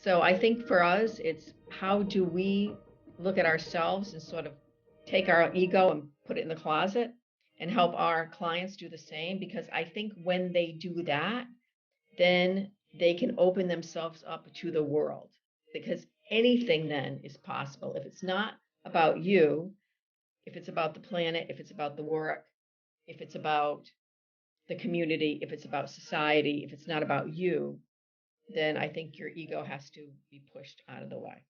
So I think for us, it's how do we look at ourselves and sort of take our ego and put it in the closet and help our clients do the same? Because I think when they do that, then they can open themselves up to the world because anything then is possible. If it's not about you, if it's about the planet, if it's about the work, if it's about the community, if it's about society, if it's not about you, then I think your ego has to be pushed out of the way.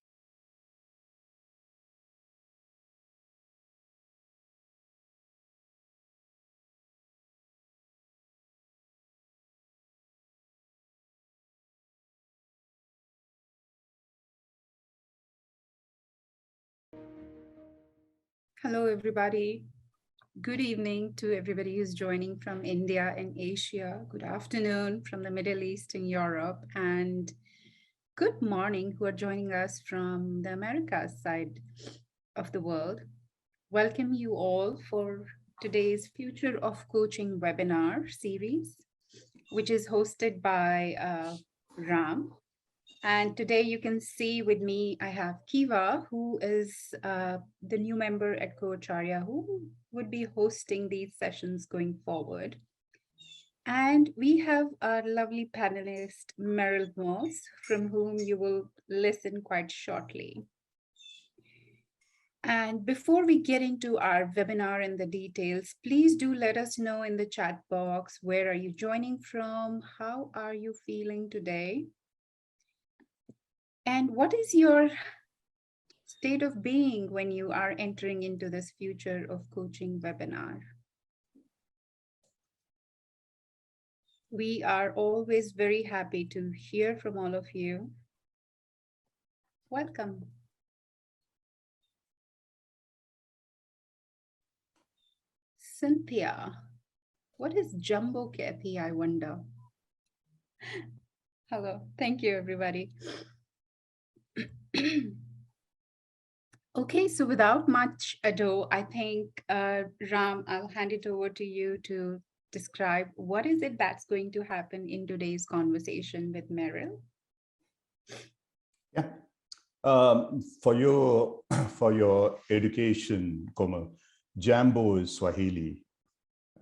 Hello, everybody. Good evening to everybody who's joining from India and Asia. Good afternoon from the Middle East and Europe. And good morning who are joining us from the Americas side of the world. Welcome you all for today's Future of Coaching webinar series, which is hosted by Ram. And today you can see with me, I have Kiva, who is the new member at Coacharya, who would be hosting these sessions going forward. And we have our lovely panelist, Meryl Moss, from whom you will listen quite shortly. And before we get into our webinar and the details, please do let us know in the chat box, where are you joining from? How are you feeling today? And what is your state of being when you are entering into this Future of Coaching webinar? We are always very happy to hear from all of you. Welcome. Cynthia, what is Jumbo Kathy, I wonder? Hello, thank you, everybody. Okay, so without much ado, I think, Ram, I'll hand it over to you to describe what is it that's going to happen in today's conversation with Meryl. Yeah. For your education, Komal, Jambo is Swahili.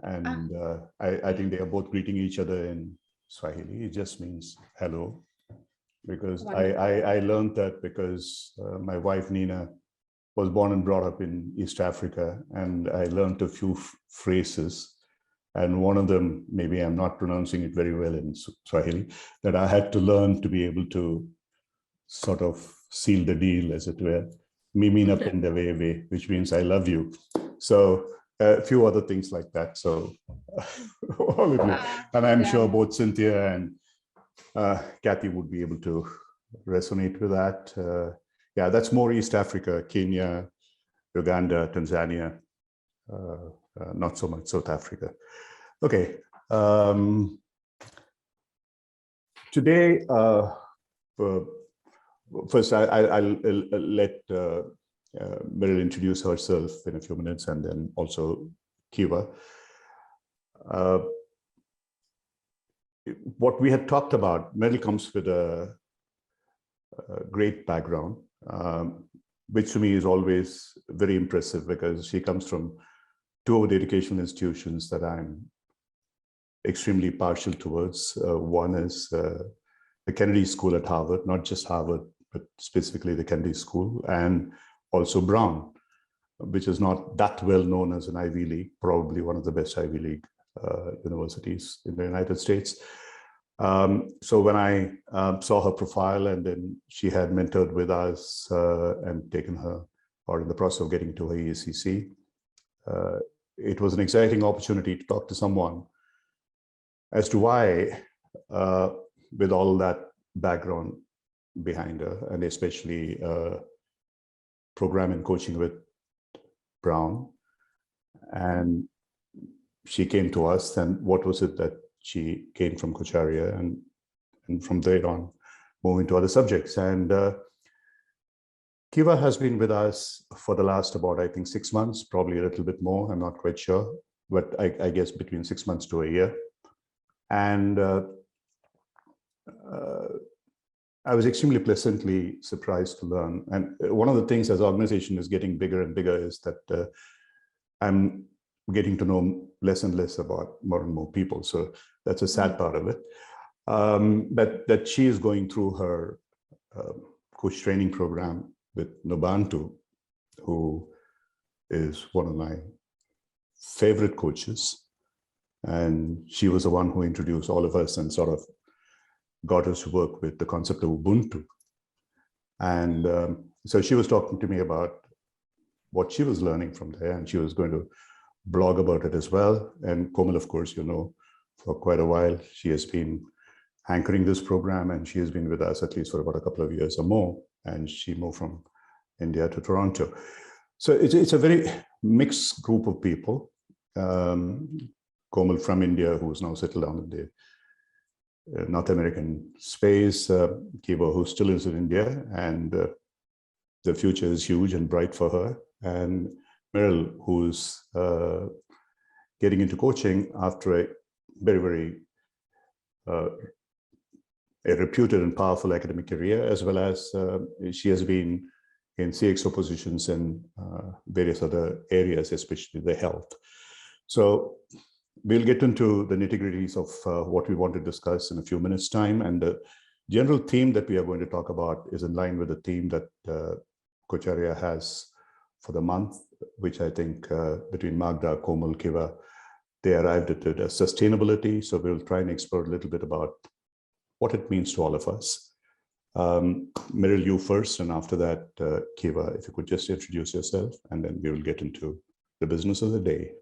And I think they are both greeting each other in Swahili. It just means hello. Because I learned that because my wife, Nina, was born and brought up in East Africa. And I learned a few phrases. And one of them, maybe I'm not pronouncing it very well in Swahili, that I had to learn to be able to sort of seal the deal, as it were. Mimi napenda wewe, which means I love you. So a few other things like that. So all of you, and I'm sure both Cynthia and Kathy would be able to resonate with that. Yeah, that's more East Africa, Kenya, Uganda, Tanzania, not so much South Africa. Okay. Today, first, I'll let Meryl introduce herself in a few minutes, and then also Kiva. What we had talked about, Meryl comes with a great background, which to me is always very impressive because she comes from two of the educational institutions that I'm extremely partial towards. One is the Kennedy School at Harvard, not just Harvard, but specifically the Kennedy School, and also Brown, which is not that well known as an Ivy League, probably one of the best Ivy League universities in the United States. So when I saw her profile, and then she had mentored with us and taken her, or in the process of getting to her EACC, it was an exciting opportunity to talk to someone as to why, with all that background behind her, and especially program and coaching with Brown, and she came to us, and what was it that she came from Coacharya, and from there on, moving to other subjects. And Kiva has been with us for the last about, I think, 6 months, probably a little bit more, I'm not quite sure, but I guess between 6 months to a year. And I was extremely pleasantly surprised to learn. And one of the things as the organization is getting bigger and bigger is that I'm getting to know less and less about more and more people. So that's a sad part of it. But that she is going through her coach training program with Nobantu, who is one of my favorite coaches. And she was the one who introduced all of us and sort of got us to work with the concept of Ubuntu. And so she was talking to me about what she was learning from there, and she was going to blog about it as well. And Komal, of course, you know, for quite a while, she has been anchoring this program, and she has been with us at least for about a couple of years or more. And she moved from India to Toronto. So it's a very mixed group of people. Komal from India, who's now settled down in the North American space, Kiwa, who still is in India, and the future is huge and bright for her. And Meryl, who's getting into coaching after a very, very a reputed and powerful academic career, as well as she has been in CXO positions in various other areas, especially the health. So we'll get into the nitty-gritties of what we want to discuss in a few minutes' time. And the general theme that we are going to talk about is in line with the theme that Kocharya has for the month, which I think between Magda, Komal, Kiva, they arrived at it as sustainability. So we'll try and explore a little bit about what it means to all of us. Meryl, you first, and after that, Kiva, if you could just introduce yourself, and then we will get into the business of the day.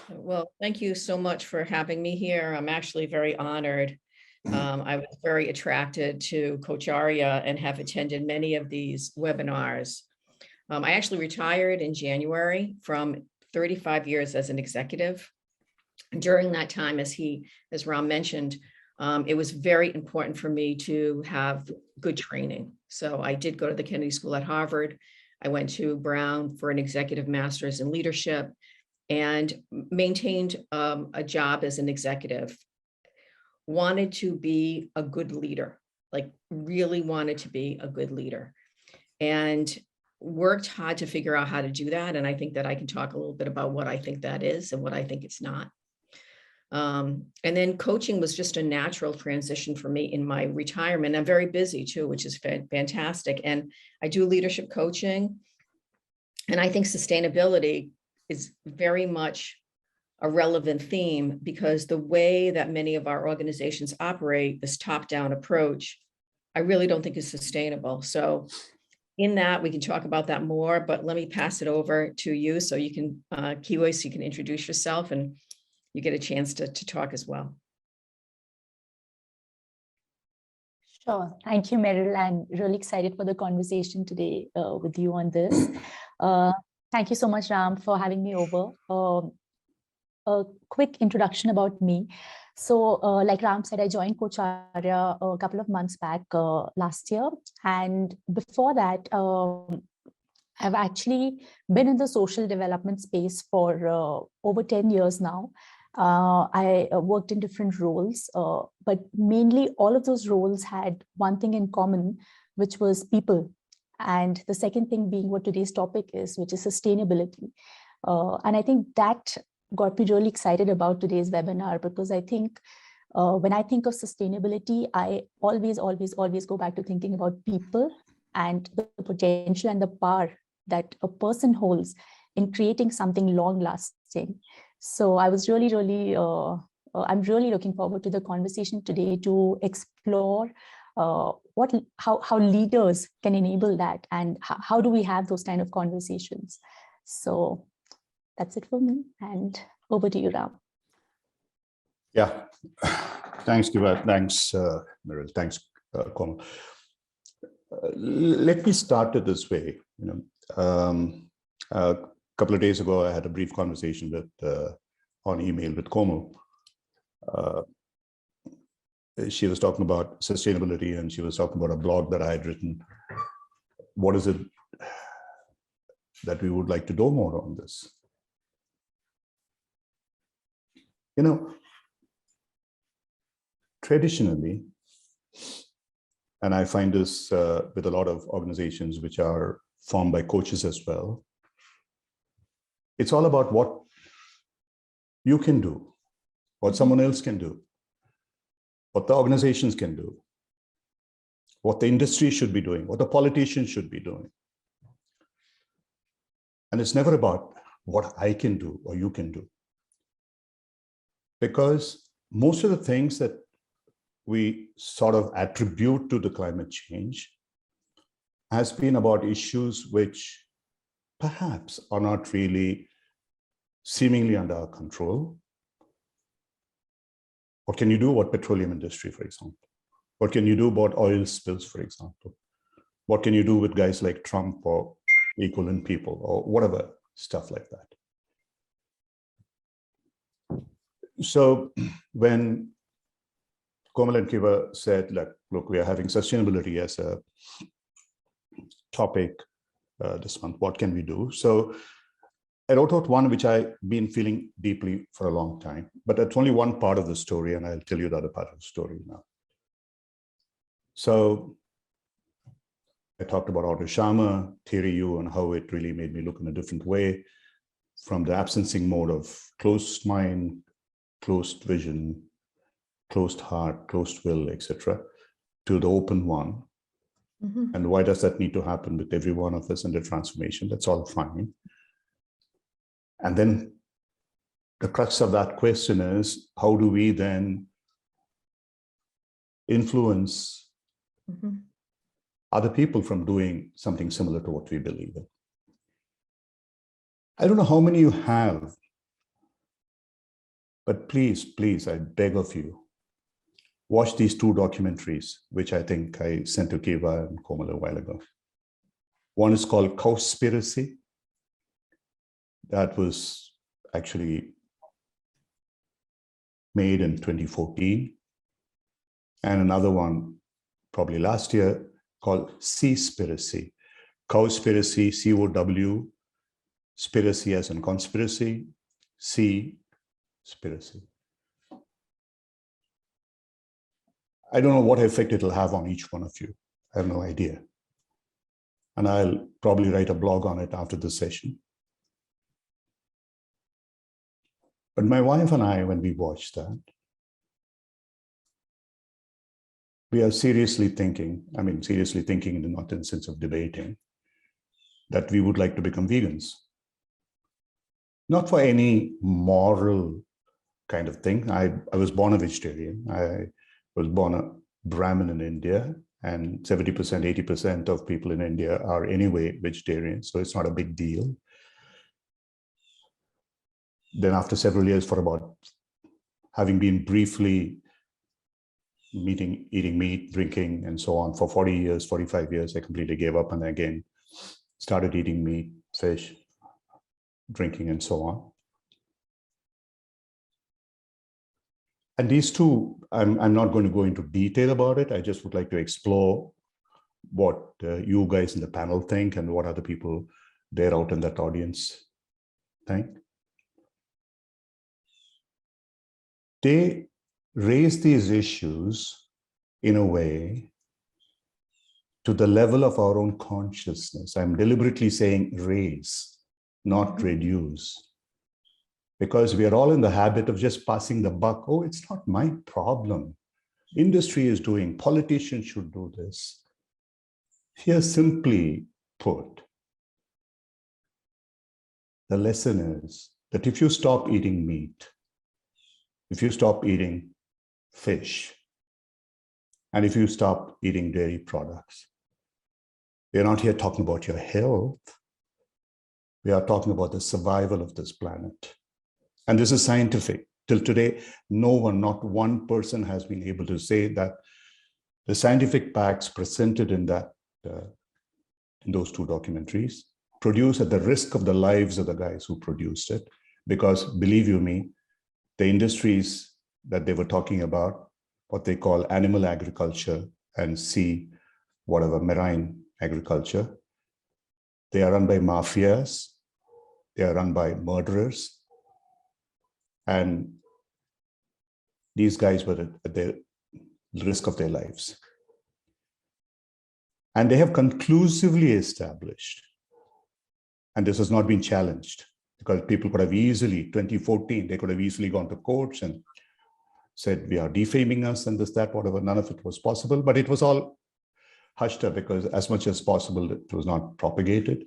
Well, thank you so much for having me here. I'm actually very honored. I was very attracted to Kocharya and have attended many of these webinars. I actually retired in January from 35 years as an executive. During that time, as Ram mentioned, it was very important for me to have good training. So I did go to the Kennedy School at Harvard. I went to Brown for an executive master's in leadership and maintained a job as an executive. Wanted to be a good leader, like really wanted to be a good leader, and worked hard to figure out how to do that. And I think that I can talk a little bit about what I think that is and what I think it's not. And then coaching was just a natural transition for me in my retirement. I'm very busy too, which is fantastic. And I do leadership coaching. And I think sustainability is very much a relevant theme, because the way that many of our organizations operate, this top-down approach, I really don't think is sustainable. So in that, we can talk about that more, but let me pass it over to you so you can, Kiwa, so you can introduce yourself and you get a chance to talk as well. Sure. Thank you, Meryl. I'm really excited for the conversation today with you on this. Thank you so much, Ram, for having me over. A quick introduction about me. So like Ram said, I joined Kocharya a couple of months back last year. And before that, I've actually been in the social development space for over 10 years now. I worked in different roles, but mainly all of those roles had one thing in common, which was people. And the second thing being what today's topic is, which is sustainability. And I think that got me really excited about today's webinar, because I think when I think of sustainability, I always go back to thinking about people and the potential and the power that a person holds in creating something long lasting. So I was I'm really looking forward to the conversation today to explore how leaders can enable that, and how do we have those kind of conversations. So that's it for me, and over to you, Ram. Yeah, thanks, Kiva. Thanks, Meryl. Thanks, Komal. Let me start it this way. A couple of days ago, I had a brief conversation with on email with Komal. She was talking about sustainability, and she was talking about a blog that I had written. What is it that we would like to do more on this? Traditionally, and I find this with a lot of organizations which are formed by coaches as well. It's all about what you can do, what someone else can do, what the organizations can do, what the industry should be doing, what the politicians should be doing. And it's never about what I can do or you can do. Because most of the things that we sort of attribute to the climate change has been about issues which perhaps are not really seemingly under our control. What can you do about petroleum industry, for example? What can you do about oil spills, for example? What can you do with guys like Trump or equivalent people or whatever, stuff like that? So when Komal and Kiwa said, look, we are having sustainability as a topic this month, what can we do? So I wrote out one which I've been feeling deeply for a long time, but that's only one part of the story, and I'll tell you the other part of the story now. So I talked about Otto Scharmer, Theory U, and how it really made me look in a different way from the absencing mode of closed mind, closed vision, closed heart, closed will, etc., to the open one. Mm-hmm. And why does that need to happen with every one of us in the transformation? That's all fine. And then the crux of that question is, how do we then influence other people from doing something similar to what we believe in? I don't know how many you have, but please, please, I beg of you, watch these two documentaries, which I think I sent to Kiwa and Komal a while ago. One is called Cowspiracy. That was actually made in 2014. And another one, probably last year, called Seaspiracy. Cowspiracy, C-O-W, spiracy as in conspiracy, Seaspiracy. I don't know what effect it'll have on each one of you. I have no idea. And I'll probably write a blog on it after this session. But my wife and I, when we watched that, we are seriously thinking, seriously thinking not in the sense of debating, that we would like to become vegans. Not for any moral kind of thing. I was born a vegetarian. I was born a Brahmin in India, and 70%, 80% of people in India are anyway vegetarians, so it's not a big deal. Then after several years, for about having been briefly eating meat, drinking, and so on for 40 years, 45 years, I completely gave up and again started eating meat, fish, drinking, and so on. And these two, I'm not going to go into detail about it. I just would like to explore what you guys in the panel think and what other people there out in that audience think. They raise these issues in a way to the level of our own consciousness. I'm deliberately saying raise, not reduce, because we are all in the habit of just passing the buck. Oh, it's not my problem. Industry is doing, politicians should do this. Here, simply put, the lesson is that if you stop eating meat, if you stop eating fish, and if you stop eating dairy products, we're not here talking about your health. We are talking about the survival of this planet. And this is scientific. Till today, no one, not one person has been able to say that the scientific facts presented in those two documentaries produced at the risk of the lives of the guys who produced it. Because believe you me, the industries that they were talking about, what they call animal agriculture and marine agriculture, they are run by mafias, they are run by murderers, and these guys were at the risk of their lives. And they have conclusively established, and this has not been challenged, because people could have easily, 2014, they could have easily gone to courts and said, we are defaming us and this, that, whatever. None of it was possible, but it was all hushed up because as much as possible, it was not propagated.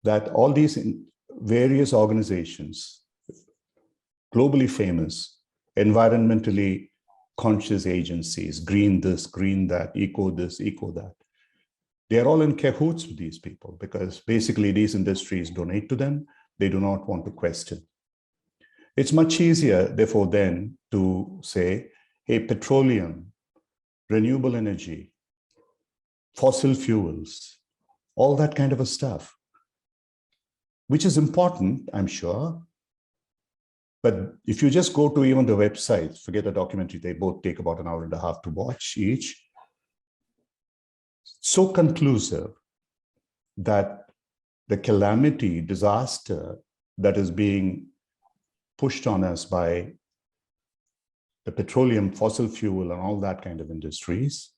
That all these various organizations, globally famous, environmentally conscious agencies, green this, green that, eco this, eco that, they're all in cahoots with these people because basically these industries donate to them. They do not want to question. It's much easier, therefore, then to say, hey, petroleum, renewable energy, fossil fuels, all that kind of a stuff, which is important, I'm sure. But if you just go to even the websites, forget the documentary, they both take about an hour and a half to watch each. So conclusive that the calamity, disaster that is being pushed on us by the petroleum, fossil fuel, and all that kind of industries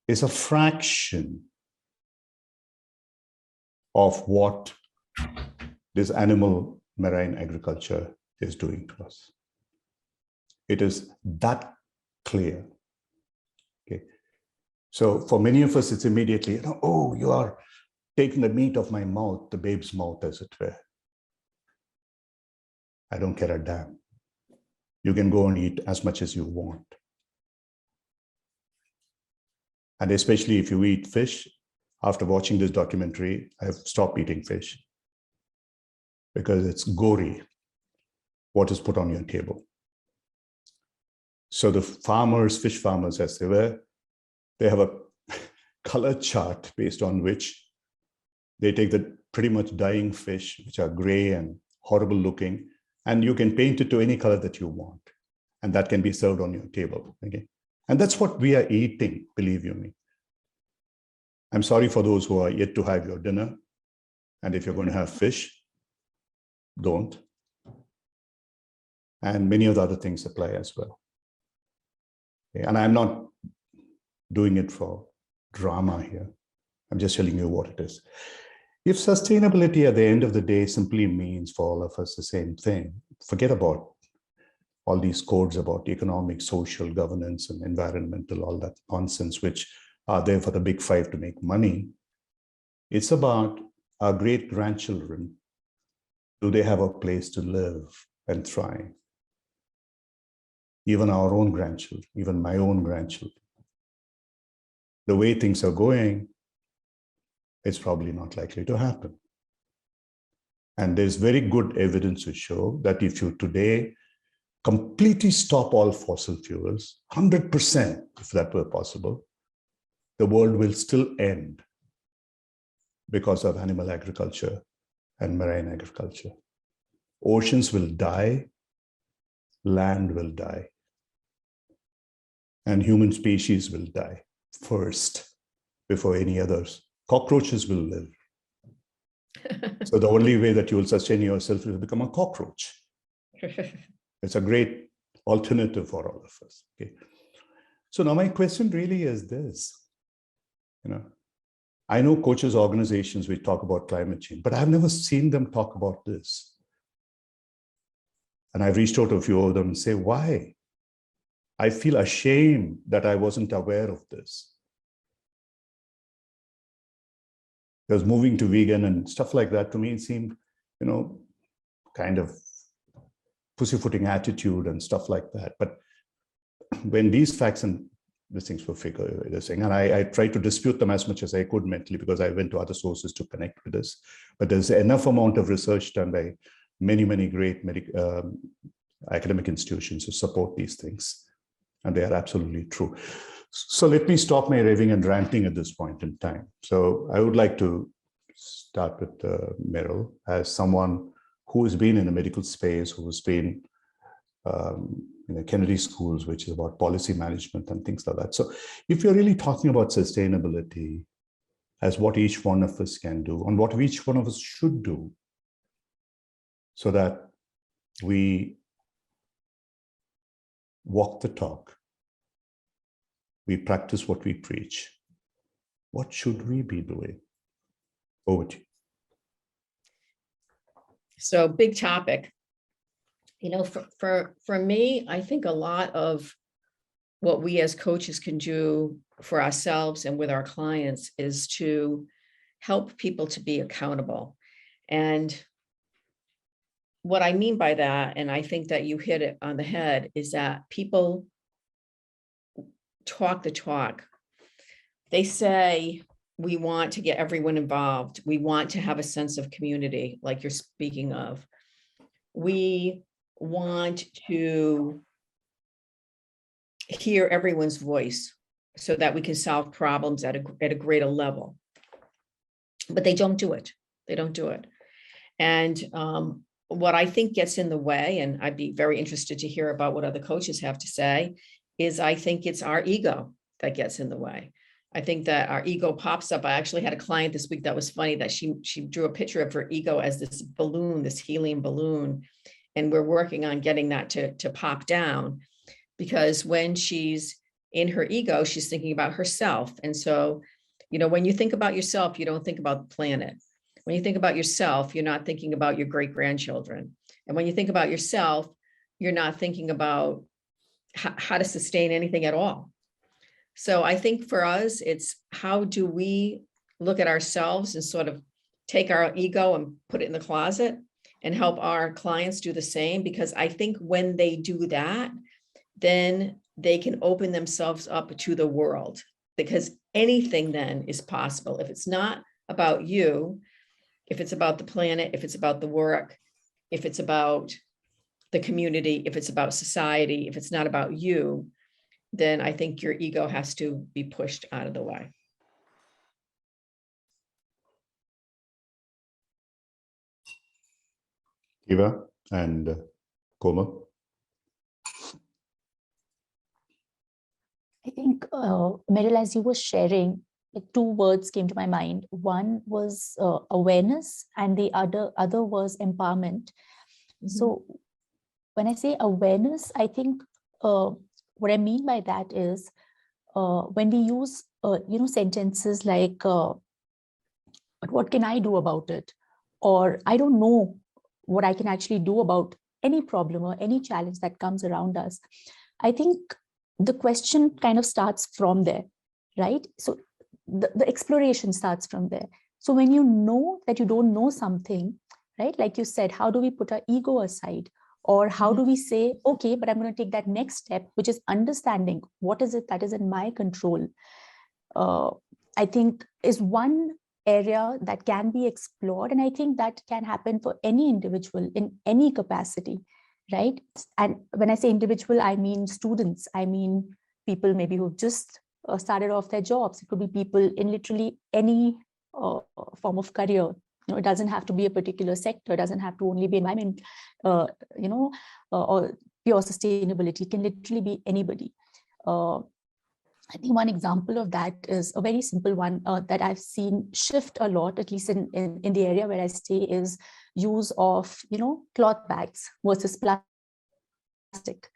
is a fraction of what this animal marine agriculture is doing to us. It is that clear. Okay. So for many of us, it's immediately, oh, you are taking the meat of my mouth, the babe's mouth, as it were. I don't care a damn. You can go and eat as much as you want. And especially if you eat fish, after watching this documentary, I've stopped eating fish because it's gory what is put on your table. So the farmers, fish farmers, as they were, they have a color chart based on which they take the pretty much dying fish, which are gray and horrible looking, and you can paint it to any color that you want. And that can be served on your table. Okay? And that's what we are eating, believe you me. I'm sorry for those who are yet to have your dinner. And if you're going to have fish, don't. And many of the other things apply as well. Okay? And I'm not doing it for drama here. I'm just telling you what it is. If sustainability at the end of the day simply means for all of us the same thing, forget about all these codes about economic, social, governance, and environmental, all that nonsense, which are there for the big five to make money. It's about our great grandchildren. Do they have a place to live and thrive? Even our own grandchildren, even my own grandchildren. The way things are going, it's probably not likely to happen. And there's very good evidence to show that if you today completely stop all fossil fuels, 100%, if that were possible, the world will still end because of animal agriculture and marine agriculture. Oceans will die, land will die, and human species will die first before any others. Cockroaches will live. So the only way that you will sustain yourself is to become a cockroach. It's a great alternative for all of us. Okay. So now my question really is this. I know coaches, organizations, we talk about climate change, but I've never seen them talk about this. And I've reached out to a few of them and say, why? I feel ashamed that I wasn't aware of this. Because moving to vegan and stuff like that, to me, it seemed, kind of pussyfooting attitude and stuff like that. But when these facts and these things were figuring, and I tried to dispute them as much as I could mentally because I went to other sources to connect with this. But there's enough amount of research done by many, many great academic institutions to support these things. And they are absolutely true. So let me stop my raving and ranting at this point in time. So I would like to start with Meryl as someone who has been in the medical space, who has been in the Kennedy schools, which is about policy management and things like that. So if you're really talking about sustainability as what each one of us can do and what each one of us should do so that we walk the talk, we practice what we preach. What should we be doing? Over to you. So big topic. You know, for me, I think a lot of what we as coaches can do for ourselves and with our clients is to help people to be accountable. And what I mean by that, and I think that you hit it on the head, is that people talk the talk. They say, we want to get everyone involved. We want to have a sense of community, like you're speaking of. We want to hear everyone's voice so that we can solve problems at a greater level. But they don't do it. They don't do it. And what I think gets in the way, and I'd be very interested to hear about what other coaches have to say, is I think it's our ego that gets in the way. I think that our ego pops up. I actually had a client this week that was funny, that she drew a picture of her ego as this balloon, this helium balloon. And we're working on getting that to pop down, because when she's in her ego, she's thinking about herself. And so, you know, when you think about yourself, you don't think about the planet. When you think about yourself, you're not thinking about your great-grandchildren. And when you think about yourself, you're not thinking about how to sustain anything at all. So I think for us, it's how do we look at ourselves and sort of take our ego and put it in the closet and help our clients do the same? Because I think when they do that, then they can open themselves up to the world, because anything then is possible. If it's not about you, if it's about the planet, if it's about the work, if it's about the community, if it's about society, if it's not about you, then I think your ego has to be pushed out of the way. Kiva and Komal. I think, Meryl, as you were sharing, two words came to my mind. One was awareness, and the other was empowerment. Mm-hmm. So when I say awareness, I think what I mean by that is when we use sentences like but what can I do about it, or I don't know what I can actually do about any problem or any challenge that comes around us. I think the question kind of starts from there, right? So the exploration starts from there. So when you know that you don't know something, right, like you said, how do we put our ego aside? Or how do we say, okay, but I'm going to take that next step, which is understanding what is it that is in my control, I think is one area that can be explored. And I think that can happen for any individual in any capacity, right? And when I say individual, I mean students, I mean people maybe who've just started off their jobs. It could be people in literally any form of career. You know, it doesn't have to be a particular sector. It doesn't have to only be environment, or pure sustainability. It can literally be anybody. I think one example of that is a very simple one that I've seen shift a lot, at least in the area where I stay, is use of, cloth bags versus plastic,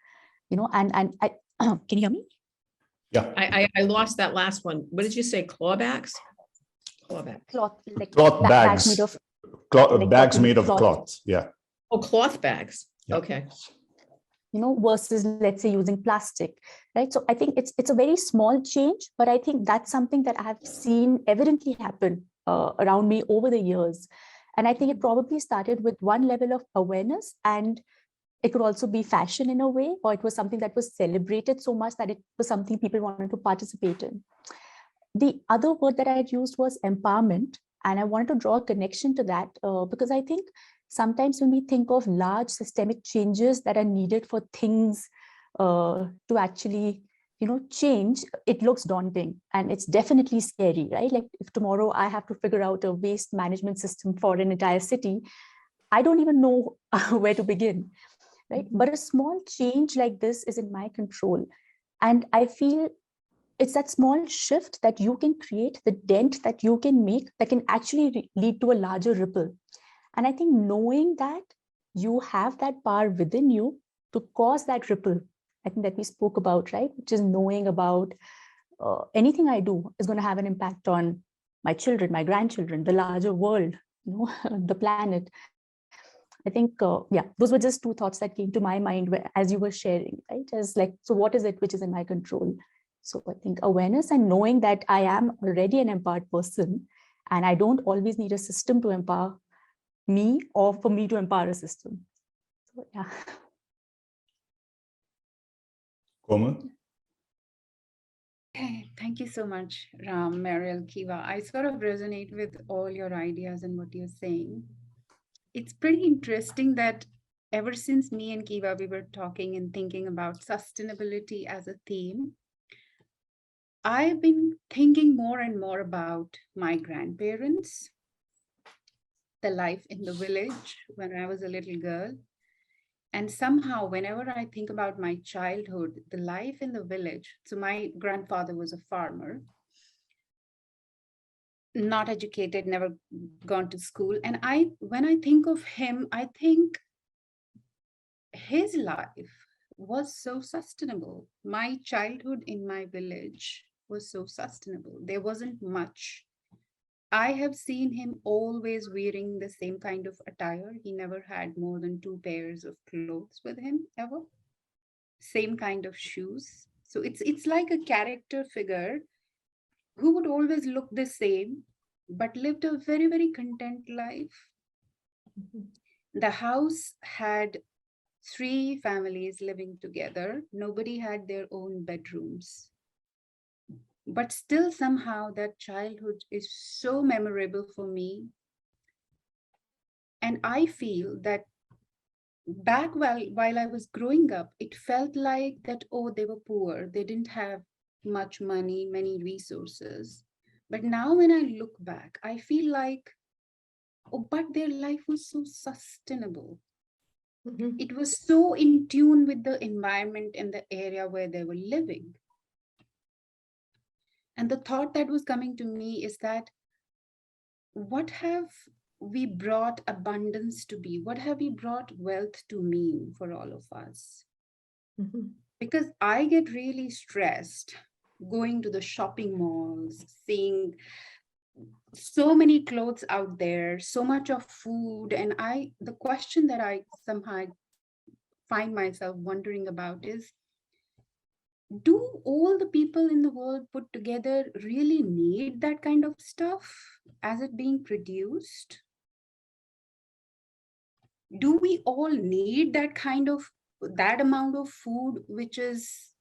and I, can you hear me? Yeah. I lost that last one. What did you say? Claw bags? Claw bags. Cloth bags. Made of, bags made of cloth. Yeah. Oh, cloth bags. Yeah. Okay. Versus, let's say, using plastic, right? So I think it's a very small change, but I think that's something that I have seen evidently happen around me over the years. And I think it probably started with one level of awareness, and it could also be fashion in a way, or it was something that was celebrated so much that it was something people wanted to participate in. The other word that I had used was empowerment. And I wanted to draw a connection to that because I think sometimes when we think of large systemic changes that are needed for things to actually, change, it looks daunting and it's definitely scary, right? Like if tomorrow I have to figure out a waste management system for an entire city, I don't even know where to begin, right? But a small change like this is in my control. And I feel it's that small shift that you can create, the dent that you can make that can actually lead to a larger ripple. And I think knowing that you have that power within you to cause that ripple, I think that we spoke about, right? Which is knowing about anything I do is going to have an impact on my children, my grandchildren, the larger world, the planet. I think, yeah, those were just two thoughts that came to my mind as you were sharing, right? As like, so what is it which is in my control? So I think awareness and knowing that I am already an empowered person and I don't always need a system to empower me or for me to empower a system. So, yeah. Komal? Okay, thank you so much, Ram, Meryl, Kiva. I sort of resonate with all your ideas and what you're saying. It's pretty interesting that ever since me and Kiva, we were talking and thinking about sustainability as a theme, I've been thinking more and more about my grandparents, the life in the village when I was a little girl. And somehow, whenever I think about my childhood, the life in the village, so my grandfather was a farmer, not educated, never gone to school. And when I think of him, I think his life was so sustainable. My childhood in my village was so sustainable. There wasn't much. I have seen him always wearing the same kind of attire. He never had more than 2 pairs of clothes with him ever. Same kind of shoes. So it's like a character figure who would always look the same, but lived a very, very content life. The house had 3 families living together. Nobody had their own bedrooms. But still, somehow, that childhood is so memorable for me. And I feel that back while I was growing up, it felt like that, oh, they were poor. They didn't have much money, many resources. But now when I look back, I feel like, oh, but their life was so sustainable. Mhm. It was so in tune with the environment and the area where they were living. And the thought that was coming to me is that what have we brought abundance to be? What have we brought wealth to mean for all of us? Mhm. Because I get really stressed going to the shopping malls, seeing so many clothes out there, so much of food. And the question that I somehow find myself wondering about is, do all the people in the world put together really need that kind of stuff as it being produced? Do we all need that amount of food which is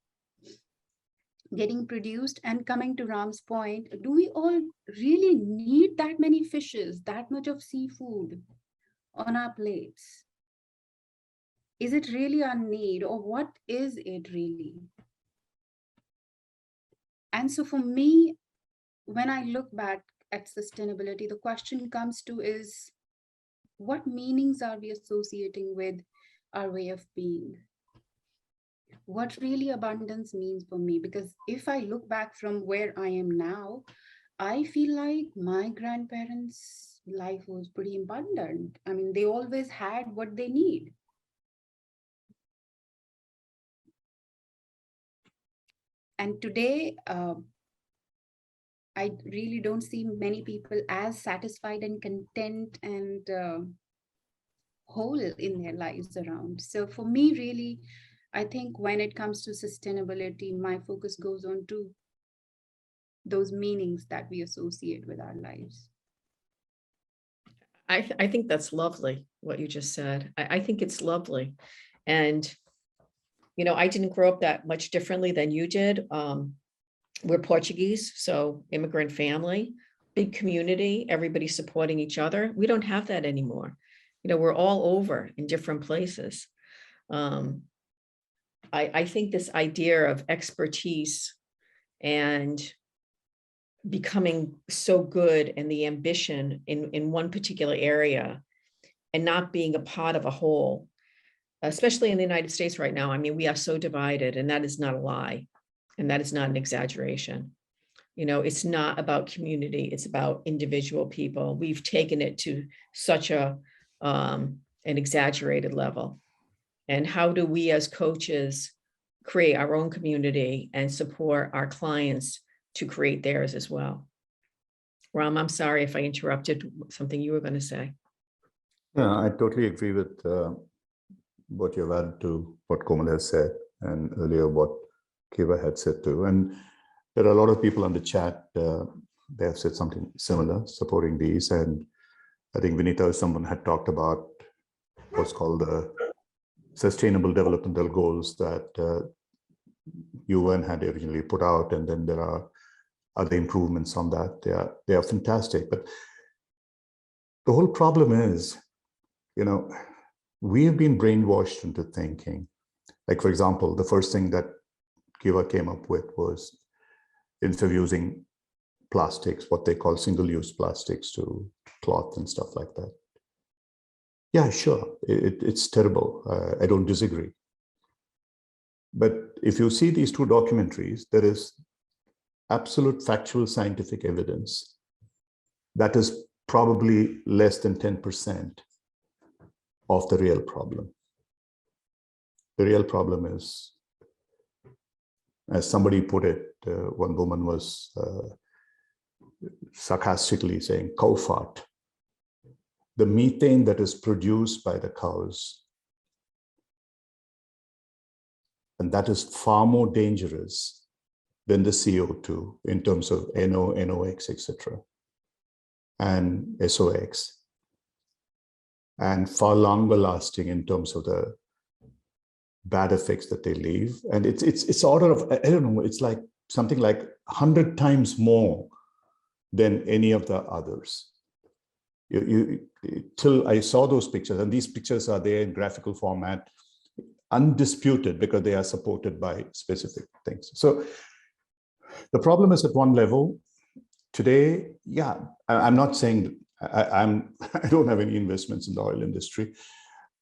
getting produced? And coming to Ram's point, do we all really need that many fishes, that much of seafood on our plates? Is it really our need, or what is it really? And so for me, when I look back at sustainability, the question comes to is, what meanings are we associating with our way of being? What really abundance means for me? Because if I look back from where I am now, I feel like my grandparents' life was pretty abundant. I mean, they always had what they need. And today, I really don't see many people as satisfied and content and whole in their lives around. So for me, really, I think when it comes to sustainability, my focus goes on to those meanings that we associate with our lives. I think that's lovely, what you just said. I think it's lovely. And, I didn't grow up that much differently than you did. We're Portuguese, so immigrant family, big community, everybody supporting each other. We don't have that anymore. We're all over in different places. I think this idea of expertise and becoming so good and the ambition in one particular area and not being a part of a whole, especially in the United States right now. I mean, we are so divided, and that is not a lie. And that is not an exaggeration. It's not about community. It's about individual people. We've taken it to such an exaggerated level. And how do we as coaches create our own community and support our clients to create theirs as well. Ram, I'm sorry if I interrupted something you were going to say. Yeah, I totally agree with what you've added to what Komal has said, and earlier what Kiva had said too. And there are a lot of people on the chat, they have said something similar, supporting these. And I think Vinita or someone had talked about what's called the Sustainable Developmental Goals that UN had originally put out, and then there are other improvements on that. They are fantastic. But the whole problem is, you know, we have been brainwashed into thinking, like, for example, the first thing that Kiva came up with was, instead of using plastics, what they call single-use plastics, to cloth and stuff like that. Yeah, sure, it's terrible. I don't disagree. But if you see these two documentaries, there is absolute factual scientific evidence that is probably less than 10% of the real problem. The real problem is, as somebody put it, one woman was sarcastically saying, cow fart. The methane that is produced by the cows, and that is far more dangerous than the CO2 in terms of NO, NOx, etc., and SOx, and far longer lasting in terms of the bad effects that they leave. And it's order of, I don't know, it's like something like 100 times more than any of the others. Till I saw those pictures, and these pictures are there in graphical format, undisputed, because they are supported by specific things. So the problem is, at one level today, yeah, I'm not saying I don't have any investments in the oil industry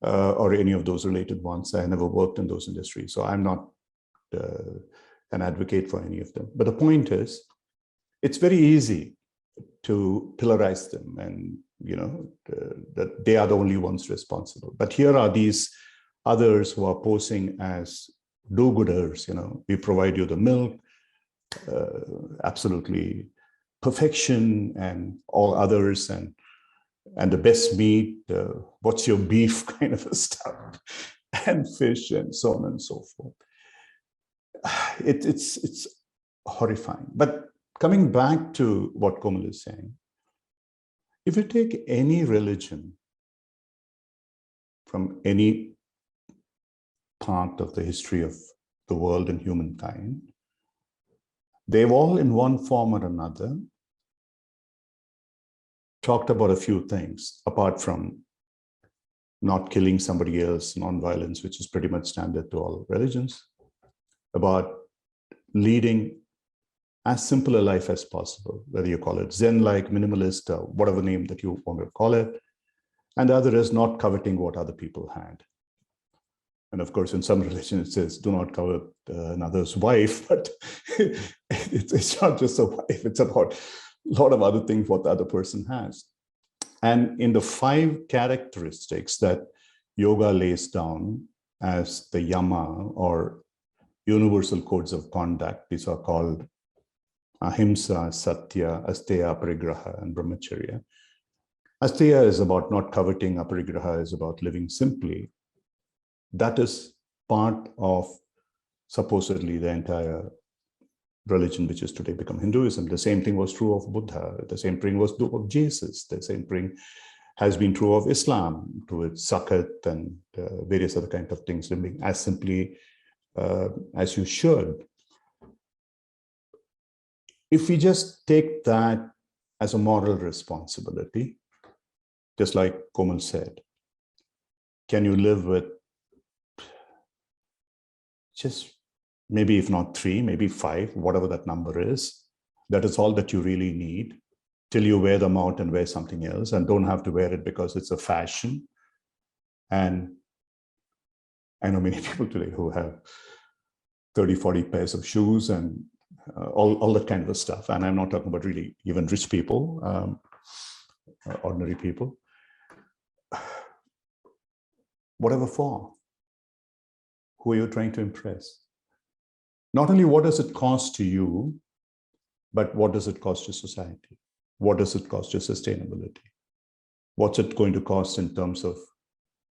or any of those related ones. I never worked in those industries, so I'm not an advocate for any of them. But the point is, it's very easy to pillarize them, and you know that they are the only ones responsible. But here are these others who are posing as do-gooders. You know, we provide you the milk, absolutely perfection, and all others, and the best meat, what's your beef kind of stuff, and fish, and so on and so forth. It's horrifying. But coming back to what Komal is saying, if you take any religion from any part of the history of the world and humankind, they've all, in one form or another, talked about a few things, apart from not killing somebody else, non-violence, which is pretty much standard to all religions, about leading as simple a life as possible, whether you call it Zen-like, minimalist, or whatever name that you want to call it. And the other is not coveting what other people had. And of course, in some religions, it says, do not covet another's wife, but it's not just a wife, it's about a lot of other things what the other person has. And in the 5 characteristics that yoga lays down as the yama, or universal codes of conduct, these are called ahimsa, satya, asteya, aparigraha, and brahmacharya. Asteya is about not coveting, aparigraha is about living simply. That is part of supposedly the entire religion, which is today become Hinduism. The same thing was true of Buddha. The same thing was true of Jesus. The same thing has been true of Islam, to its zakat and various other kinds of things, living as simply as you should. If we just take that as a moral responsibility, just like Komal said, can you live with just maybe, if not 3, maybe 5, whatever that number is, that is all that you really need, till you wear them out and wear something else, and don't have to wear it because it's a fashion. And I know many people today who have 30, 40 pairs of shoes and all that kind of stuff. And I'm not talking about really even rich people, ordinary people. Whatever for? Who are you trying to impress? Not only what does it cost to you, But what does it cost to society? What does it cost to sustainability? What's it going to cost in terms of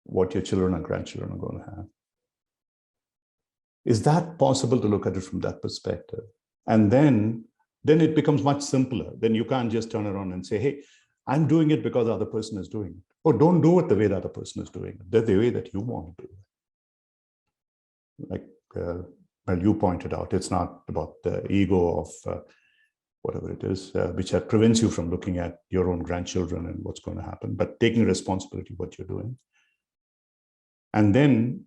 what your children and grandchildren are going to have? Is that possible to look at it from that perspective? And then it becomes much simpler. Then you can't just turn around and say, hey, I'm doing it because the other person is doing it. Or don't do it the way the other person is doing it. The way that you want to do it. Like well, you pointed out, it's not about the ego of whatever it is, which prevents you from looking at your own grandchildren and what's going to happen, but taking responsibility for what you're doing. And then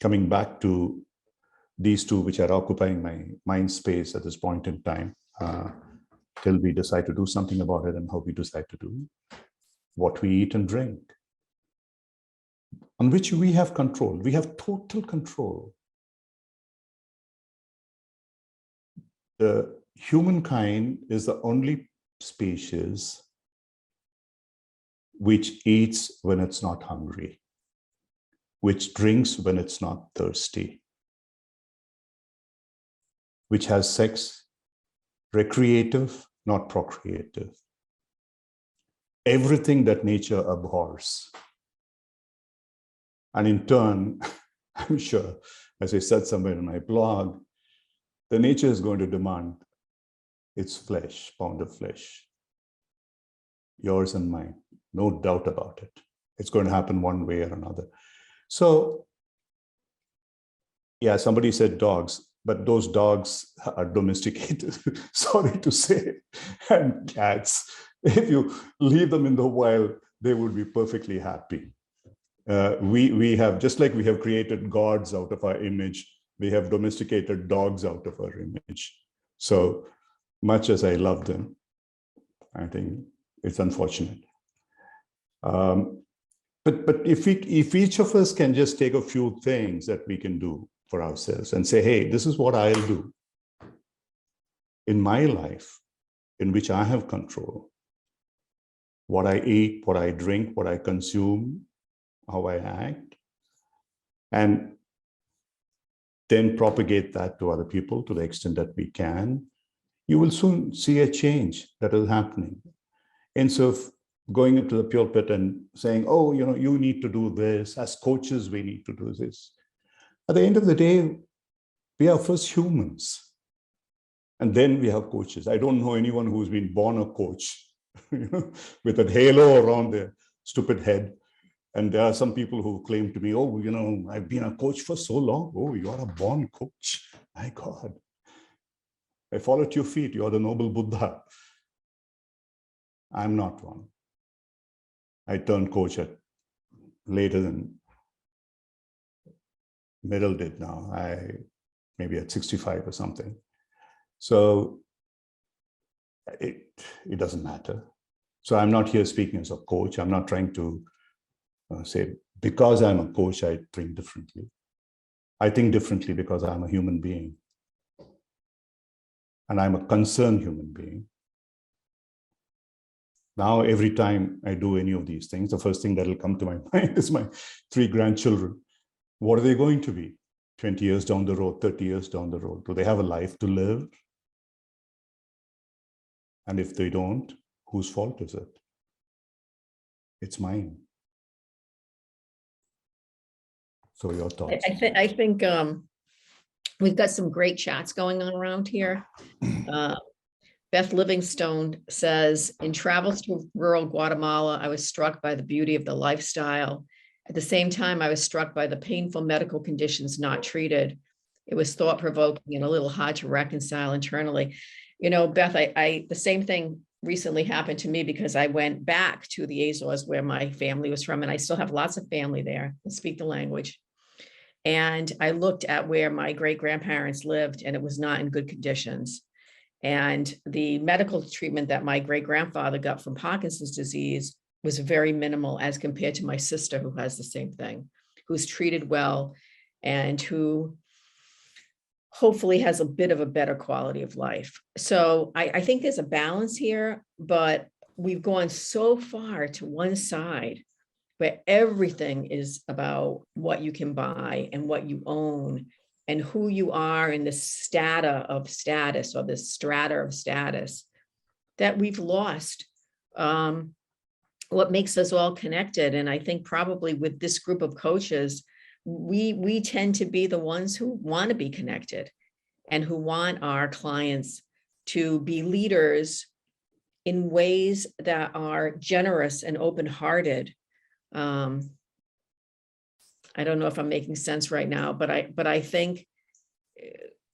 coming back to these two, which are occupying my mind space at this point in time, till we decide to do something about it, and how we decide to do what we eat and drink, on which we have control. We have total control. The humankind is the only species which eats when it's not hungry, which drinks when it's not thirsty, which has sex, recreative, not procreative. Everything that nature abhors. And in turn, I'm sure, as I said somewhere in my blog, the nature is going to demand its flesh, pound of flesh, yours and mine, no doubt about it. It's going to happen one way or another. So, yeah, somebody said dogs, but those dogs are domesticated, sorry to say, and cats. If you leave them in the wild, they would be perfectly happy. We have, just like we have created gods out of our image, we have domesticated dogs out of our image. So much as I love them, I think it's unfortunate. But if each of us can just take a few things that we can do for ourselves and say, hey, this is what I'll do in my life, in which I have control. What I eat, what I drink, what I consume, how I act, and then propagate that to other people to the extent that we can, you will soon see a change that is happening. And so going into the pulpit and saying, oh, you need to do this, as coaches, we need to do this. At the end of the day, we are first humans, and then we have coaches. I don't know anyone who's been born a coach, with a halo around their stupid head. And there are some people who claim to me, oh, I've been a coach for so long. Oh, you are a born coach. My God. I fall at your feet. You are the noble Buddha. I'm not one. I turned coach later than Meryl did now. Maybe at 65 or something. So it doesn't matter. So I'm not here speaking as a coach. I'm not trying to say, because I'm a coach, I think differently. I think differently because I'm a human being. And I'm a concerned human being. Now, every time I do any of these things, the first thing that will come to my mind is my 3 grandchildren. What are they going to be 20 years down the road, 30 years down the road? Do they have a life to live? And if they don't, whose fault is it? It's mine. So your thoughts? I think we've got some great chats going on around here. Beth Livingstone says, in travels to rural Guatemala, I was struck by the beauty of the lifestyle. At the same time, I was struck by the painful medical conditions not treated. It was thought-provoking and a little hard to reconcile internally. Beth, the same thing recently happened to me because I went back to the Azores where my family was from, and I still have lots of family there that speak the language. And I looked at where my great-grandparents lived, and it was not in good conditions. And the medical treatment that my great-grandfather got from Parkinson's disease was very minimal as compared to my sister, who has the same thing, who's treated well and who hopefully has a bit of a better quality of life. So I think there's a balance here, but we've gone so far to one side where everything is about what you can buy and what you own and who you are in this strata of status, or this strata of status, that we've lost what makes us all connected. And I think probably with this group of coaches, we tend to be the ones who want to be connected and who want our clients to be leaders in ways that are generous and open-hearted. I don't know if I'm making sense right now, but I think,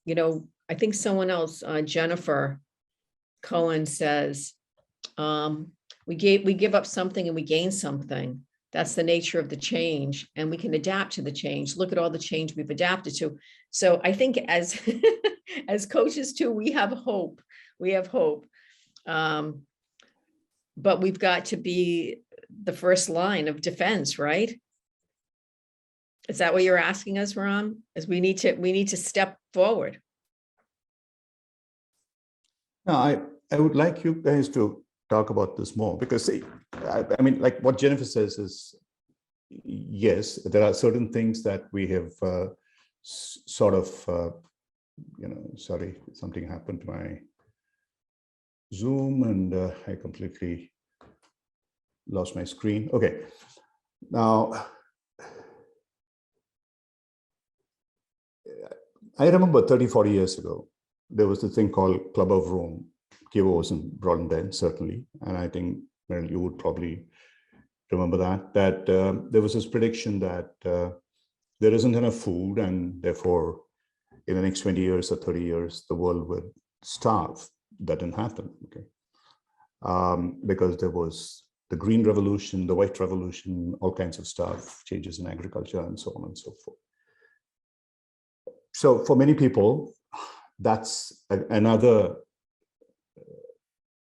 I think someone else, Jennifer Cohen, says, we give up something and we gain something. That's the nature of the change, and we can adapt to the change. Look at all the change we've adapted to. So I think as as coaches too, we have hope. We have hope, but we've got to be the first line of defense, right? Is that what you're asking us, Ram? Is we need to step forward. No, I would like you guys to talk about this more, because see, I mean, like what Jennifer says is, yes, there are certain things that we have sort of, sorry, something happened to my Zoom and I completely lost my screen. Okay, now, I remember 30, 40 years ago, there was a thing called Club of Rome. Kiwa wasn't brought in then, certainly. And I think, Meryl, you would probably remember that there was this prediction that there isn't enough food, and therefore, in the next 20 years or 30 years, the world would starve. That didn't happen, okay? Because there was the Green Revolution, the White Revolution, all kinds of stuff, changes in agriculture, and so on and so forth. So for many people, that's another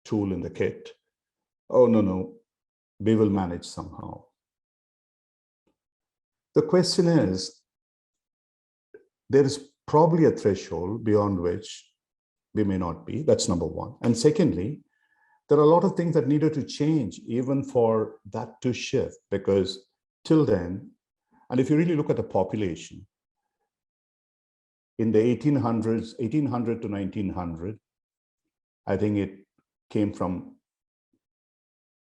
tool in the kit. Oh, no, we will manage somehow. The question is, there is probably a threshold beyond which we may not be. That's number one. And secondly, there are a lot of things that needed to change even for that to shift, because till then, and if you really look at the population, in the 1800s, 1800 to 1900, I think it came from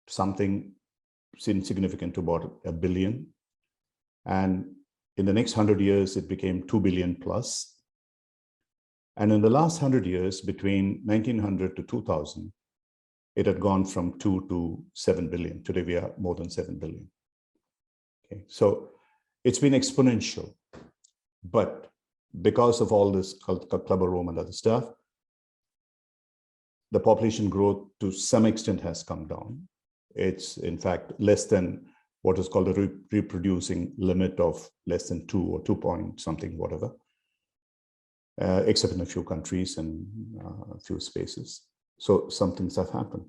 something insignificant to about 1 billion. And in the next 100 years, it became 2 billion plus. And in the last 100 years, between 1900 to 2000, it had gone from 2 to 7 billion. Today, we are more than 7 billion. Okay, so it's been exponential. But because of all this Club of Rome and other stuff, the population growth to some extent has come down. It's in fact less than what is called a reproducing limit of less than 2 or 2 point something, whatever, except in a few countries and a few spaces. So some things have happened.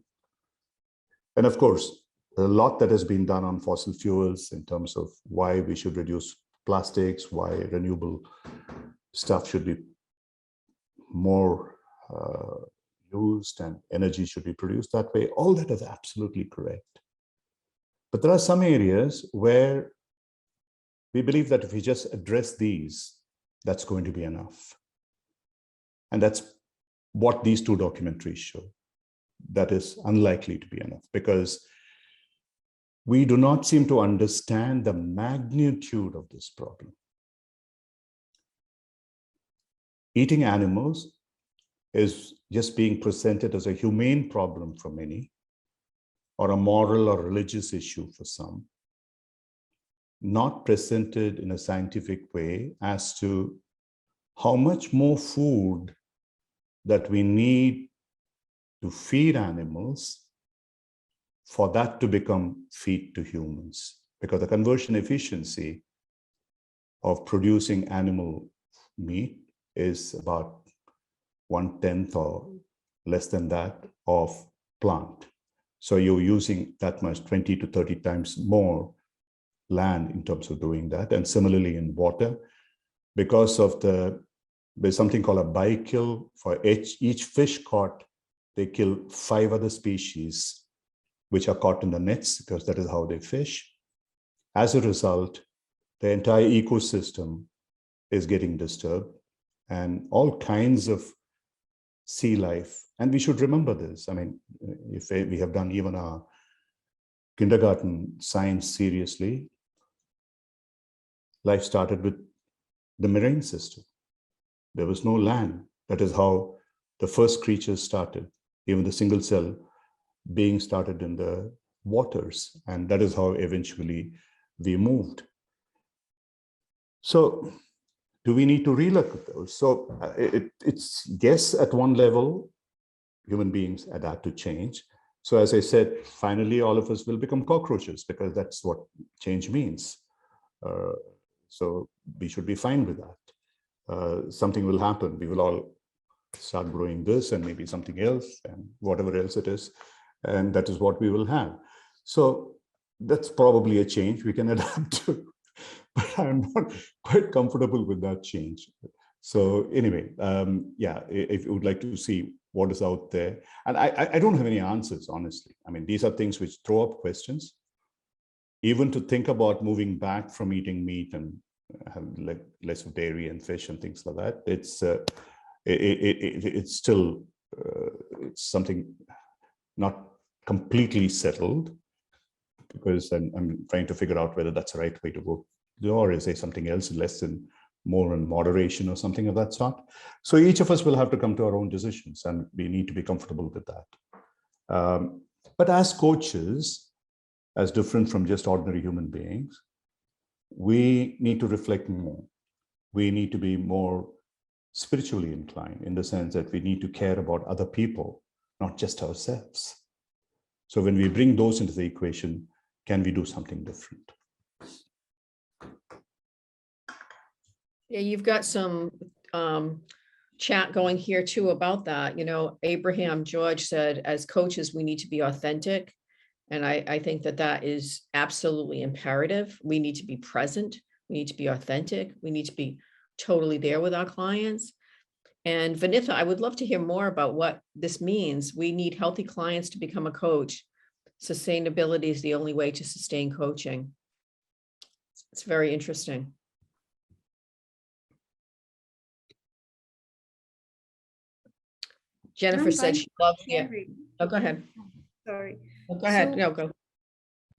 And of course, a lot that has been done on fossil fuels in terms of why we should reduce plastics, why renewable stuff should be more used and energy should be produced that way. All that is absolutely correct. But there are some areas where we believe that if we just address these, that's going to be enough. And that's what these two documentaries show. That is unlikely to be enough, because we do not seem to understand the magnitude of this problem. Eating animals is just being presented as a humane problem for many, or a moral or religious issue for some, not presented in a scientific way as to how much more food that we need to feed animals for that to become feed to humans. Because the conversion efficiency of producing animal meat is about 1/10 or less than that of plant. So you're using that much, 20 to 30 times more land in terms of doing that. And similarly in water, because of there's something called a by-kill. For each fish caught, they kill 5 other species which are caught in the nets, because that is how they fish. As a result, the entire ecosystem is getting disturbed. and all kinds of sea life. And we should remember this. I mean, if we have done even our kindergarten science seriously, life started with the marine system. There was no land. That is how the first creatures started, even the single cell being started in the waters. And that is how eventually we moved. So do we need to relook at those? So it's yes, at one level, human beings adapt to change. So as I said, finally, all of us will become cockroaches because that's what change means. So we should be fine with that. Something will happen. We will all start growing this and maybe something else and whatever else it is. And that is what we will have. So that's probably a change we can adapt to. But I'm not quite comfortable with that change. So anyway, yeah, if you would like to see what is out there, and I don't have any answers, honestly. I mean, these are things which throw up questions. Even to think about moving back from eating meat and have like less of dairy and fish and things like that, it's still it's something not completely settled, because I'm trying to figure out whether that's the right way to go, or is there something else less and more in moderation or something of that sort. So each of us will have to come to our own decisions, and we need to be comfortable with that. But as coaches, as different from just ordinary human beings, we need to reflect more. We need to be more spiritually inclined, in the sense that we need to care about other people, not just ourselves. So when we bring those into the equation, can we do something different? Yeah, you've got some chat going here too about that. You know, Abraham George said, as coaches, we need to be authentic. And I think that that is absolutely imperative. We need to be present. We need to be authentic. We need to be totally there with our clients. And Vanitha, I would love to hear more about what this means. We need healthy clients to become a coach. Sustainability is the only way to sustain coaching. It's very interesting. Jennifer said she loves it. Oh, go ahead. Sorry. Oh, go ahead. So, No, go.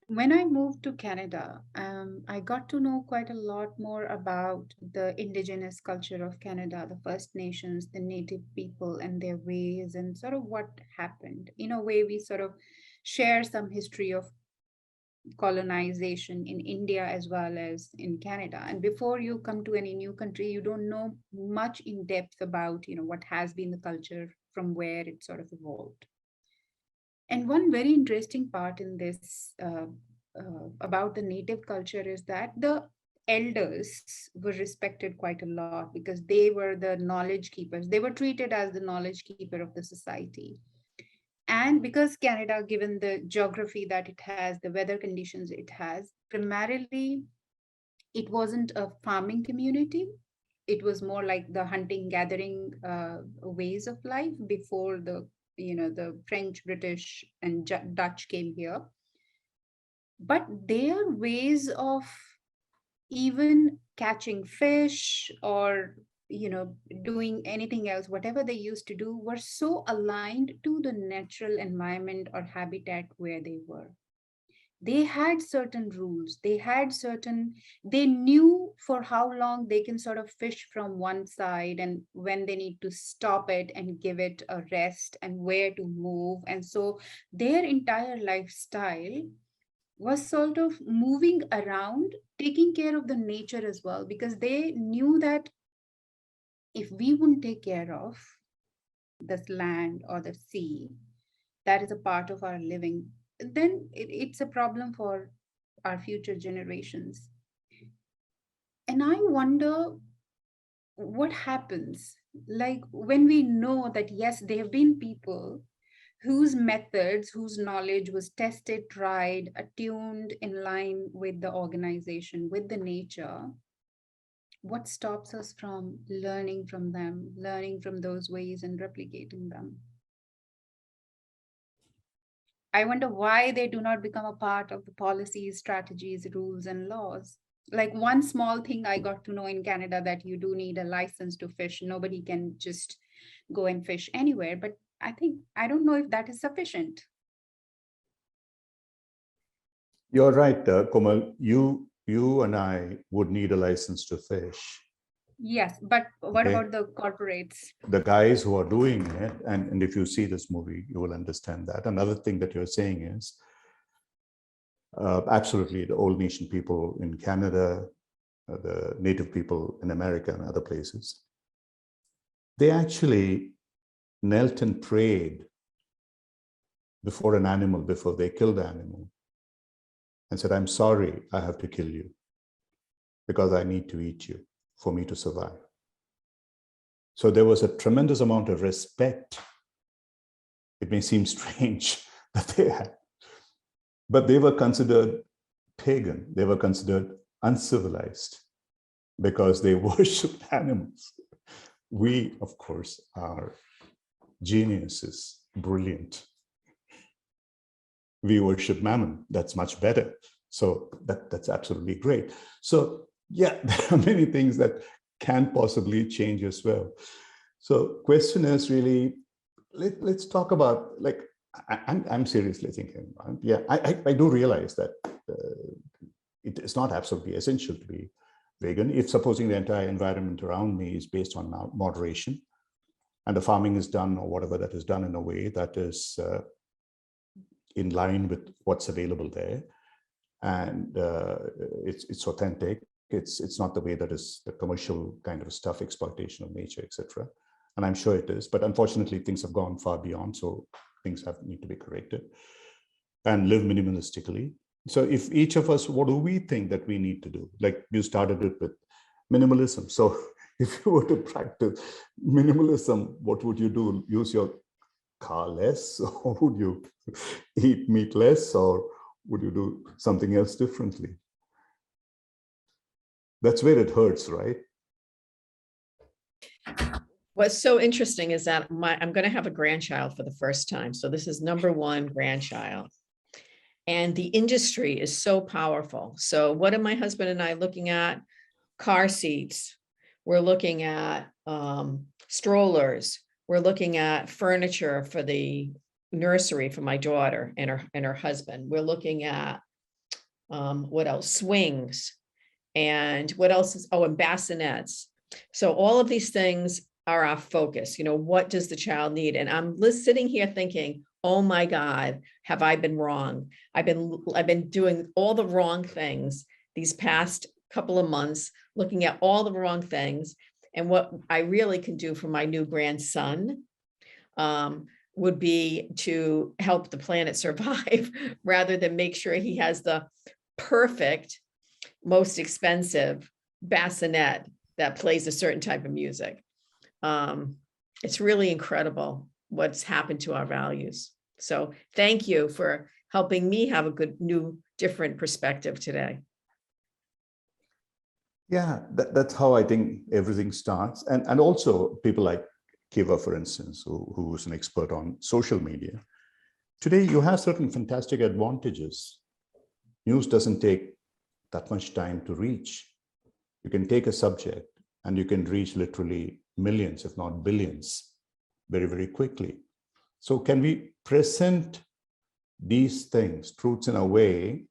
when I moved to Canada, I got to know quite a lot more about the indigenous culture of Canada, the First Nations, the Native people and their ways, and sort of what happened. In a way, we sort of share some history of colonization in India as well as in Canada. And before you come to any new country, you don't know much in depth about, what has been the culture from where it sort of evolved. And one very interesting part in this about the native culture is that the elders were respected quite a lot because they were the knowledge keepers. They were treated as the knowledge keeper of the society. And because Canada, given the geography that it has, the weather conditions it has, primarily it wasn't a farming community. It was more like the hunting, gathering ways of life before the French, British, and Dutch came here. But their ways of even catching fish or doing anything else, whatever they used to do, were so aligned to the natural environment or habitat where they were. They had certain rules. They knew for how long they can sort of fish from one side and when they need to stop it and give it a rest and where to move. And so their entire lifestyle was sort of moving around, taking care of the nature as well, because they knew that if we wouldn't take care of this land or the sea, that is a part of our living, then it's a problem for our future generations. And I wonder what happens, like when we know that, yes, there have been people whose methods, whose knowledge was tested, tried, attuned in line with the organization, with the nature. What stops us from learning from them, learning from those ways and replicating them? I wonder why they do not become a part of the policies, strategies, rules, and laws. like one small thing I got to know in Canada, that you do need a license to fish. Nobody can just go and fish anywhere. But I don't know if that is sufficient. You're right, Komal. You and I would need a license to fish. Yes, but what Okay. about the corporates? The guys who are doing it, and if you see this movie, you will understand that. Another thing that you're saying is absolutely the old nation people in Canada, the native people in America and other places, they actually knelt and prayed before an animal, before they killed the animal, and said, I'm sorry, I have to kill you because I need to eat you for me to survive. So there was a tremendous amount of respect. It may seem strange that they had, but they were considered pagan. They were considered uncivilized because they worshipped animals. We, of course, are geniuses, brilliant. We worship mammon. That's much better. So that's absolutely great. So yeah, there are many things that can possibly change as well. So question is really, let's talk about, like, I'm seriously thinking, yeah, I do realize that it is not absolutely essential to be vegan. If supposing the entire environment around me is based on moderation, and the farming is done or whatever that is done in a way that is in line with what's available there, and it's authentic. It's not the way that is the commercial kind of stuff, exploitation of nature, etc. And I'm sure it is, but unfortunately things have gone far beyond, so things need to be corrected, and live minimalistically. So if each of us, what do we think that we need to do? Like you started it with minimalism. So if you were to practice minimalism, what would you do? Use your car less, or would you eat meat less, or would you do something else differently? That's where it hurts, right? What's so interesting is that I'm going to have a grandchild for the first time. So this is number one grandchild. And the industry is so powerful. So what are my husband and I looking at? Car seats. We're looking at strollers. We're looking at furniture for the nursery for my daughter and her husband. We're looking at what else? Swings. And what else is, and bassinets. So all of these things are our focus. You know, what does the child need? And I'm sitting here thinking, oh my God, have I been wrong? I've been doing all the wrong things these past couple of months, looking at all the wrong things. And what I really can do for my new grandson would be to help the planet survive rather than make sure he has the perfect, most expensive bassinet that plays a certain type of music. It's really incredible what's happened to our values. So thank you for helping me have a good, new, different perspective today. Yeah, that's how I think everything starts. And also people like Kiva, for instance, who's an expert on social media. Today, you have certain fantastic advantages. News doesn't take that much time to reach. You can take a subject and you can reach literally millions, if not billions, very, very quickly. So can we present these things, truths, in a way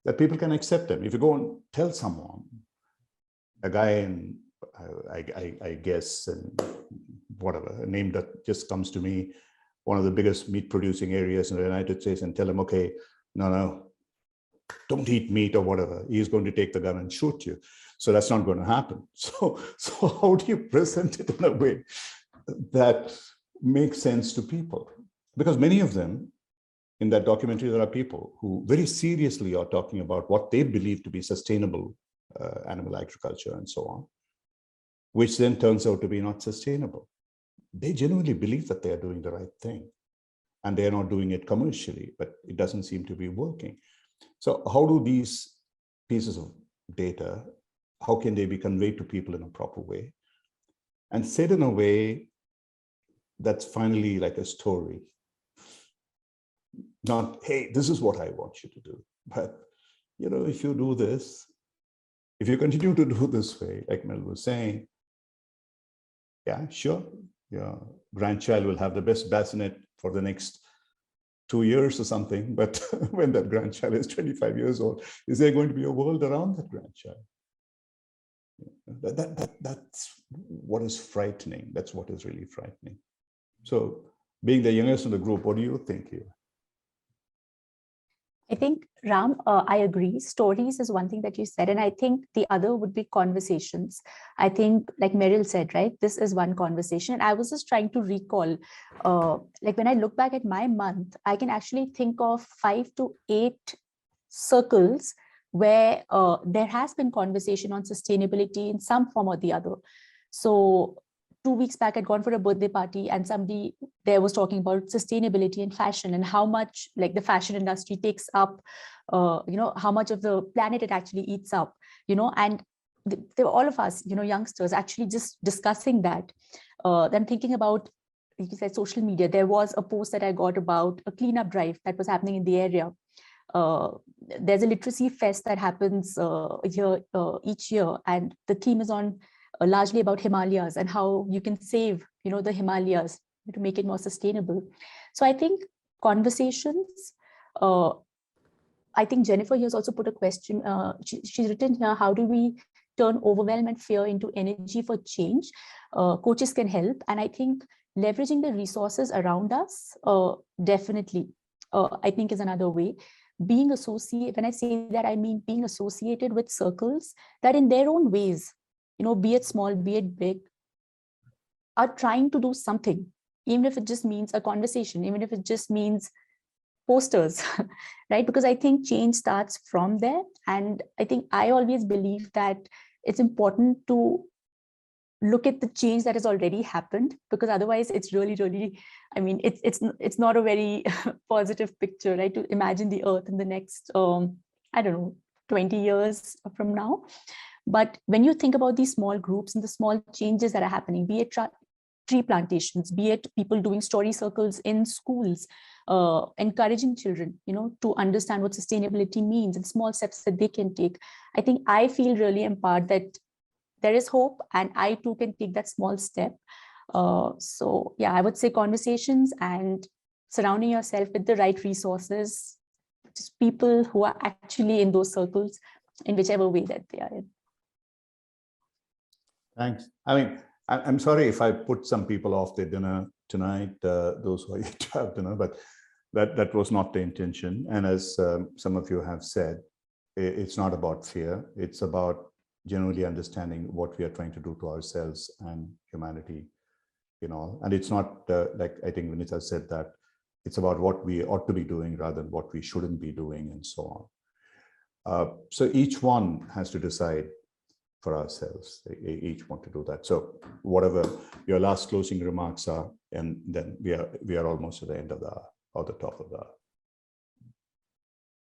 that people can accept them? If you go and tell someone, a guy in, I guess, and whatever, a name that just comes to me, one of the biggest meat producing areas in the United States, and tell him, okay, no, don't eat meat or whatever, he's going to take the gun and shoot you. So that's not going to happen. So how do you present it in a way that makes sense to people? Because many of them, in that documentary, there are people who very seriously are talking about what they believe to be sustainable animal agriculture and so on, which then turns out to be not sustainable. They genuinely believe that they are doing the right thing, and they are not doing it commercially, but it doesn't seem to be working. So how do these pieces of data, how can they be conveyed to people in a proper way and said in a way that's finally like a story? Not, hey, this is what I want you to do, but if you do this, if you continue to do this way, like Mel was saying, yeah, sure, your grandchild will have the best bassinet for the next 2 years or something. But when that grandchild is 25 years old, is there going to be a world around that grandchild? That's what is frightening. That's what is really frightening. So being the youngest in the group, what do you think here? I think, Ram, I agree. Stories is one thing that you said, and I think the other would be conversations. I think, like Meryl said, right, this is one conversation. And I was just trying to recall, like when I look back at my month, I can actually think of 5 to 8 circles where there has been conversation on sustainability in some form or the other. So 2 weeks back, I'd gone for a birthday party and somebody there was talking about sustainability and fashion and how much like the fashion industry takes up, how much of the planet it actually eats up, and there were all of us, youngsters actually just discussing that. Then thinking about, like you said, social media, there was a post that I got about a cleanup drive that was happening in the area. There's a literacy fest that happens here each year, and the theme is on largely about Himalayas and how you can save, the Himalayas to make it more sustainable. So I think conversations. I think Jennifer here has also put a question. She's written here: how do we turn overwhelm and fear into energy for change? Coaches can help, and I think leveraging the resources around us definitely, I think, is another way. Being associated, when I say that, I mean being associated with circles that in their own ways, be it small, be it big, are trying to do something, even if it just means a conversation, even if it just means posters, right? Because I think change starts from there. And I think I always believe that it's important to look at the change that has already happened, because otherwise it's really, I mean, it's not a very positive picture, right? To imagine the earth in the next, 20 years from now. But when you think about these small groups and the small changes that are happening, be it tree plantations, be it people doing story circles in schools, encouraging children, to understand what sustainability means and small steps that they can take, I think I feel really empowered that there is hope and I too can take that small step. So yeah, I would say conversations and surrounding yourself with the right resources, just people who are actually in those circles in whichever way that they are in. Thanks. I mean, I'm sorry if I put some people off their dinner tonight, those who are yet to have dinner, but that was not the intention. And as some of you have said, it's not about fear. It's about genuinely understanding what we are trying to do to ourselves and humanity, and it's not like I think Vinita said that it's about what we ought to be doing rather than what we shouldn't be doing and so on. So each one has to decide for ourselves, each want to do that. So whatever your last closing remarks are, and then we are almost at the end of the top of the.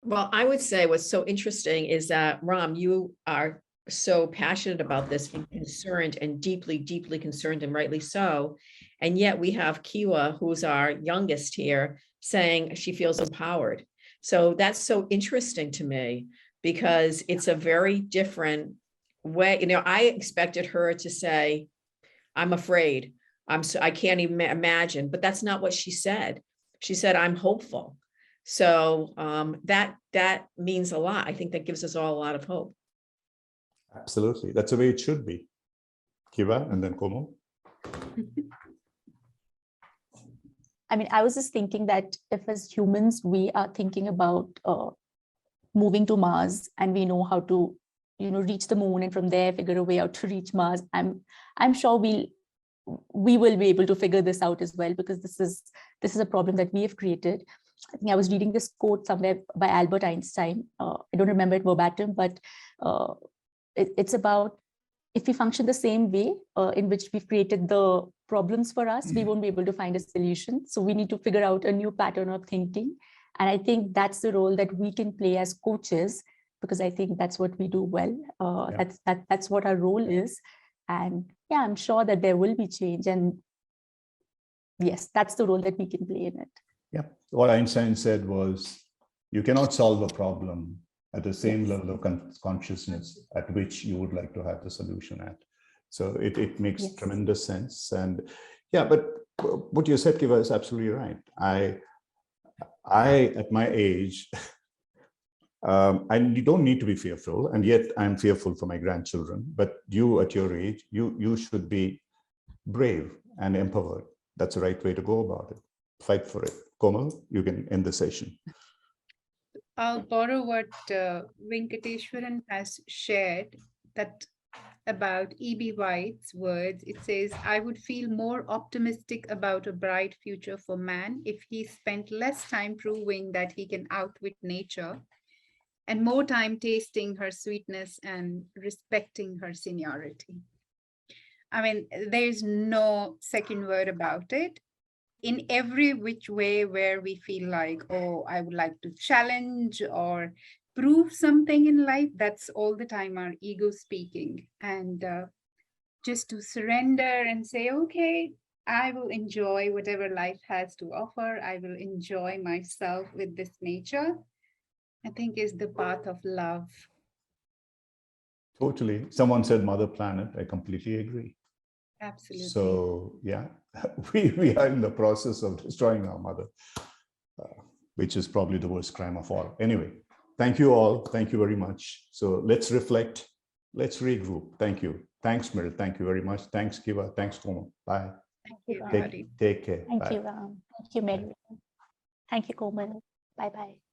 Well, I would say what's so interesting is that, Ram, you are so passionate about this and concerned and deeply concerned, and rightly so. And yet we have Kiwa, who's our youngest here, saying she feels empowered. So that's so interesting to me, because it's a very different way. I expected her to say, I'm afraid. I can't even imagine, but that's not what she said. She said, I'm hopeful. So that means a lot. I think that gives us all a lot of hope. Absolutely. That's the way it should be. Kiva and then Komal. I mean, I was just thinking that if as humans, we are thinking about moving to Mars and we know how to, reach the moon and from there figure a way out to reach Mars, I'm sure we will be able to figure this out as well, because this is a problem that we have created. I think I was reading this quote somewhere by Albert Einstein. I don't remember it verbatim, but it's about if we function the same way in which we've created the problems for us, we won't be able to find a solution. So we need to figure out a new pattern of thinking. And I think that's the role that we can play as coaches, because I think that's what we do well. That's what our role is. And yeah, I'm sure that there will be change. And yes, that's the role that we can play in it. Yeah. What Einstein said was, you cannot solve a problem at the same Yes. level of consciousness at which you would like to have the solution at. So it makes Yes. tremendous sense. And yeah, but what you said, Kiva, is absolutely right. I at my age, and you don't need to be fearful, and yet I'm fearful for my grandchildren. But you, at your age, you should be brave and empowered. That's the right way to go about it. Fight for it. Komal, you can end the session. I'll borrow what Venkateshwaran has shared, that about E.B. White's words. It says, I would feel more optimistic about a bright future for man if he spent less time proving that he can outwit nature and more time tasting her sweetness and respecting her seniority. I mean, there's no second word about it. In every which way where we feel like, oh, I would like to challenge or prove something in life, that's all the time our ego speaking. And just to surrender and say, okay, I will enjoy whatever life has to offer. I will enjoy myself with this nature, I think is the path of love. Totally. Someone said Mother Planet. I completely agree. Absolutely. So yeah, we are in the process of destroying our mother, which is probably the worst crime of all. Anyway, thank you all. Thank you very much. So let's reflect. Let's regroup. Thank you. Thanks, Meryl. Thank you very much. Thanks, Kiva. Thanks, Komal. Bye. Thank you, Ram. Everybody. Take care. Thank Bye. you, Ram. Thank you, Meryl. Thank you, Komal. Bye-bye.